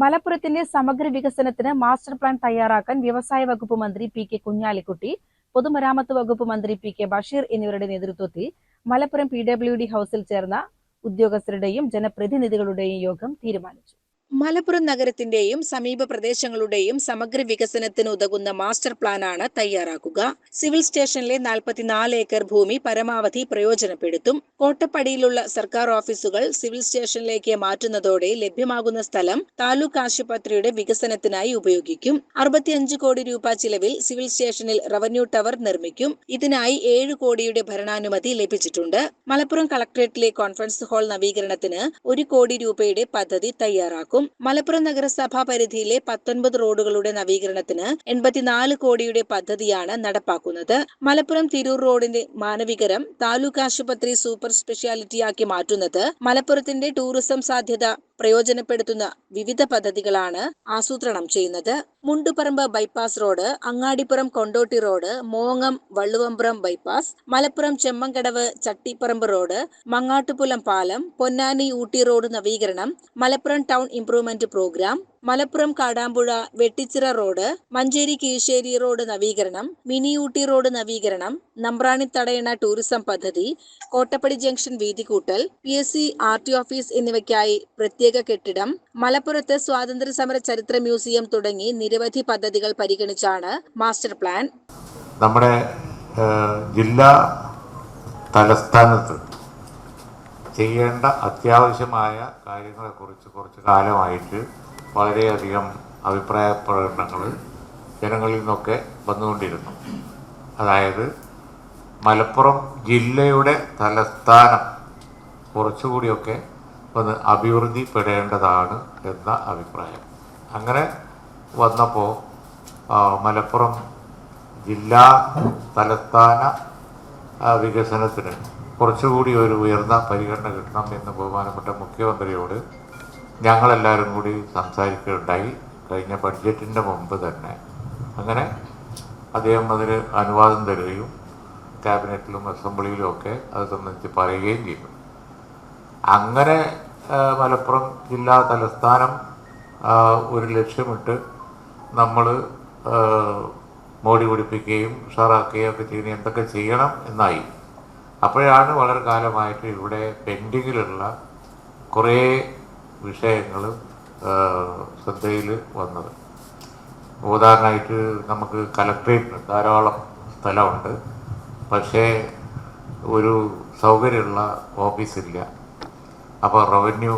മലപ്പുറത്തിന്റെ സമഗ്ര വികസനത്തിന് മാസ്റ്റർ പ്ലാൻ തയ്യാറാക്കാൻ വ്യവസായ വകുപ്പ് മന്ത്രി പി.കെ. കുഞ്ഞാലിക്കുട്ടി, പൊതുമരാമത്ത് വകുപ്പ് മന്ത്രി പി.കെ. ബഷീർ എന്നിവരുടെ നേതൃത്വത്തിൽ മലപ്പുറം PWD ഹൌസിൽ ചേർന്ന ഉദ്യോഗസ്ഥരുടെയും ജനപ്രതിനിധികളുടെയും യോഗം തീരുമാനിച്ചു. മലപ്പുറം നഗരത്തിന്റെയും സമീപ പ്രദേശങ്ങളുടെയും സമഗ്ര വികസനത്തിന് ഉതകുന്ന മാസ്റ്റർ പ്ലാനാണ് തയ്യാറാക്കുക. സിവിൽ സ്റ്റേഷനിലെ 44 ഏക്കർ ഭൂമി പരമാവധി പ്രയോജനപ്പെടുത്തും. കോട്ടപ്പടിയിലുള്ള സർക്കാർ ഓഫീസുകൾ സിവിൽ സ്റ്റേഷനിലേക്ക് മാറ്റുന്നതോടെ ലഭ്യമാകുന്ന സ്ഥലം താലൂക്ക് ആശുപത്രിയുടെ വികസനത്തിനായി ഉപയോഗിക്കും. 65 കോടി രൂപ ചിലവിൽ സിവിൽ സ്റ്റേഷനിൽ റവന്യൂ ടവർ നിർമ്മിക്കും. ഇതിനായി 7 കോടിയുടെ ഭരണാനുമതി ലഭിച്ചിട്ടുണ്ട്. മലപ്പുറം കളക്ടറേറ്റിലെ കോൺഫറൻസ് ഹാൾ നവീകരണത്തിന് 1 കോടി രൂപയുടെ പദ്ധതി തയ്യാറാക്കും. മലപ്പുറം നഗരസഭാ പരിധിയിലെ 19 റോഡുകളുടെ നവീകരണത്തിന് 84 കോടിയുടെ പദ്ധതിയാണ് നടപ്പാക്കുന്നത്. മലപ്പുറം തിരൂർ റോഡിന്റെ മാനവികരം താലൂക്ക് ആശുപത്രി സൂപ്പർ സ്പെഷ്യാലിറ്റിയാക്കി മാറ്റുന്നത് മലപ്പുറത്തിന്റെ ടൂറിസം സാധ്യത പ്രയോജനപ്പെടുത്തുന്ന വിവിധ പദ്ധതികളാണ് ആസൂത്രണം ചെയ്യുന്നത്. Munduparamba bypass road, Angadipuram Kondotty road, മോങ്ങം വള്ളുവമ്പ്രം ബൈപ്പാസ്, മലപ്പുറം ചെമ്മങ്കടവ് ചട്ടിപ്പറമ്പ് റോഡ്, മങ്ങാട്ടുപുലം പാലം, പൊന്നാനി ഊട്ടി റോഡ് നവീകരണം, Malappuram town improvement programme, Malappuram Kadampuzha Vettichira road, Manjeri Kizhissery road നവീകരണം, മിനി ഊട്ടി റോഡ് നവീകരണം, നമ്പ്രാണി തടയണ ടൂറിസം പദ്ധതി, കോട്ടപ്പടി ജംഗ്ഷൻ വീതികൂട്ടൽ, PSC RT ഓഫീസ് എന്നിവയ്ക്കായി പ്രത്യേക കെട്ടിടം, മലപ്പുറത്ത് സ്വാതന്ത്ര്യ സമര ചരിത്ര മ്യൂസിയം തുടങ്ങി നിരവധി പദ്ധതികൾ പരിഗണിച്ചാണ് മാസ്റ്റർ പ്ലാൻ. നമ്മുടെ ജില്ലാ തലസ്ഥാനത്ത് ചെയ്യേണ്ട അത്യാവശ്യമായ കാര്യങ്ങളെക്കുറിച്ച് കുറച്ച് കാലമായിട്ട് വളരെയധികം അഭിപ്രായ പ്രകടനങ്ങൾ ജനങ്ങളിൽ നിന്നൊക്കെ വന്നുകൊണ്ടിരുന്നു. അതായത് മലപ്പുറം ജില്ലയുടെ തലസ്ഥാനം കുറച്ചുകൂടിയൊക്കെ ഒന്ന് അഭിവൃദ്ധിപ്പെടേണ്ടതാണ് എന്ന അഭിപ്രായം. അങ്ങനെ വന്നപ്പോൾ മലപ്പുറം ജില്ലാ തലസ്ഥാന വികസനത്തിന് കുറച്ചുകൂടി ഒരു ഉയർന്ന പരിഗണന കിട്ടണം എന്ന് ബഹുമാനപ്പെട്ട മുഖ്യമന്ത്രിയോട് ഞങ്ങളെല്ലാവരും കൂടി സംസാരിക്കുകയുണ്ടായി. കഴിഞ്ഞ ബഡ്ജറ്റിൻ്റെ മുമ്പ് തന്നെ അങ്ങനെ അദ്ദേഹം അതിന് അനുവാദം തരികയും ക്യാബിനറ്റിലും അസംബ്ലിയിലും ഒക്കെ അത് സംബന്ധിച്ച് പറയുകയും ചെയ്തു. അങ്ങനെ മലപ്പുറം ജില്ലാ തലസ്ഥാനം ഒരു ലക്ഷ്യമിട്ട് നമ്മൾ മോടി പിടിപ്പിക്കുകയും ഉഷാറാക്കുകയും ഒക്കെ ചെയ്യുന്ന എന്തൊക്കെ ചെയ്യണം എന്നായി. അപ്പോഴാണ് വളരെ കാലമായിട്ട് ഇവിടെ പെൻഡിങ്ങിലുള്ള കുറേ വിഷയങ്ങൾ ശ്രദ്ധയിൽ വന്നത്. ഉദാഹരണമായിട്ട് നമുക്ക് കളക്ട്രേറ്റിന് ധാരാളം സ്ഥലമുണ്ട്, പക്ഷേ ഒരു സൗകര്യമുള്ള ഓഫീസില്ല. അപ്പോൾ റവന്യൂ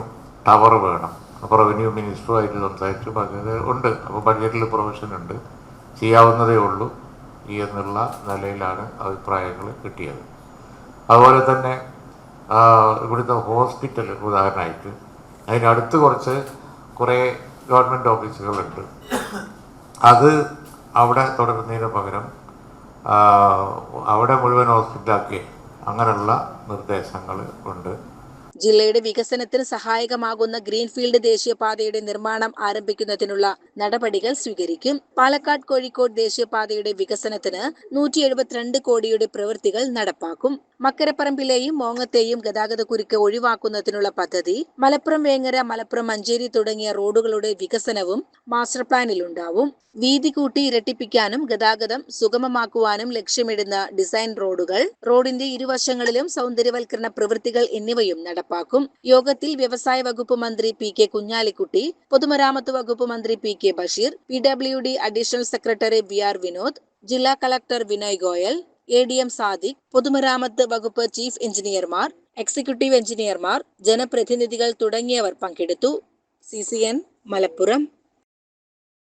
ടവർ വേണം. അപ്പോൾ റവന്യൂ മിനിസ്റ്ററുമായിട്ട് സംസാരിച്ചു പറഞ്ഞത് ഉണ്ട്. അപ്പോൾ ബഡ്ജറ്റിൽ പ്രൊവിഷൻ ഉണ്ട്, ചെയ്യാവുന്നതേ ഉള്ളൂ എന്നുള്ള നിലയിലാണ് അഭിപ്രായങ്ങൾ കിട്ടിയത്. അതുപോലെ തന്നെ ഇവിടുത്തെ ഹോസ്പിറ്റൽ ഉദാഹരണമായിട്ട് അതിനടുത്ത് കുറേ ഗവൺമെൻറ് ഓഫീസുകളുണ്ട്. അത് അവിടെ തുടരുന്നതിന് പകരം അവിടെ മുഴുവൻ ഹോസ്പിറ്റലാക്കി അങ്ങനെയുള്ള നിർദ്ദേശങ്ങൾ ഉണ്ട്. ജില്ലയുടെ വികസനത്തിന് സഹായകമാകുന്ന ഗ്രീൻഫീൽഡ് ദേശീയപാതയുടെ നിർമ്മാണം ആരംഭിക്കുന്നതിനുള്ള നടപടികൾ സ്വീകരിക്കും. പാലക്കാട് കോഴിക്കോട് ദേശീയപാതയുടെ വികസനത്തിന് 172 കോടിയുടെ പ്രവൃത്തികൾ നടപ്പാക്കും. മക്കരപ്പറമ്പിലെയും മോങ്ങത്തെയും ഗതാഗതക്കുരുക്ക് ഒഴിവാക്കുന്നതിനുള്ള പദ്ധതി, മലപ്പുറം വേങ്ങര, മലപ്പുറം മഞ്ചേരി തുടങ്ങിയ റോഡുകളുടെ വികസനവും മാസ്റ്റർ പ്ലാനിലുണ്ടാവും. വീതി കൂട്ടി ഇരട്ടിപ്പിക്കാനും ഗതാഗതം സുഗമമാക്കുവാനും ലക്ഷ്യമിടുന്ന ഡിസൈൻ റോഡുകൾ, റോഡിന്റെ ഇരുവശങ്ങളിലും സൗന്ദര്യവൽക്കരണ പ്രവൃത്തികൾ എന്നിവയും നടപ്പാക്കും. യോഗത്തിൽ വ്യവസായ വകുപ്പ് മന്ത്രി പി.കെ. കുഞ്ഞാലിക്കുട്ടി, പൊതുമരാമത്ത് വകുപ്പ് മന്ത്രി P K. Basheer, PWD additional secretary VR Vinod, ജില്ലാ കളക്ടർ വിനോയ് ഗോയൽ, ADM സാദിഖ്, പൊതുമരാമത്ത് വകുപ്പ് ചീഫ് എഞ്ചിനീയർമാർ, എക്സിക്യൂട്ടീവ് എഞ്ചിനീയർമാർ, ജനപ്രതിനിധികൾ തുടങ്ങിയവർ പങ്കെടുത്തു. CCN മലപ്പുറം.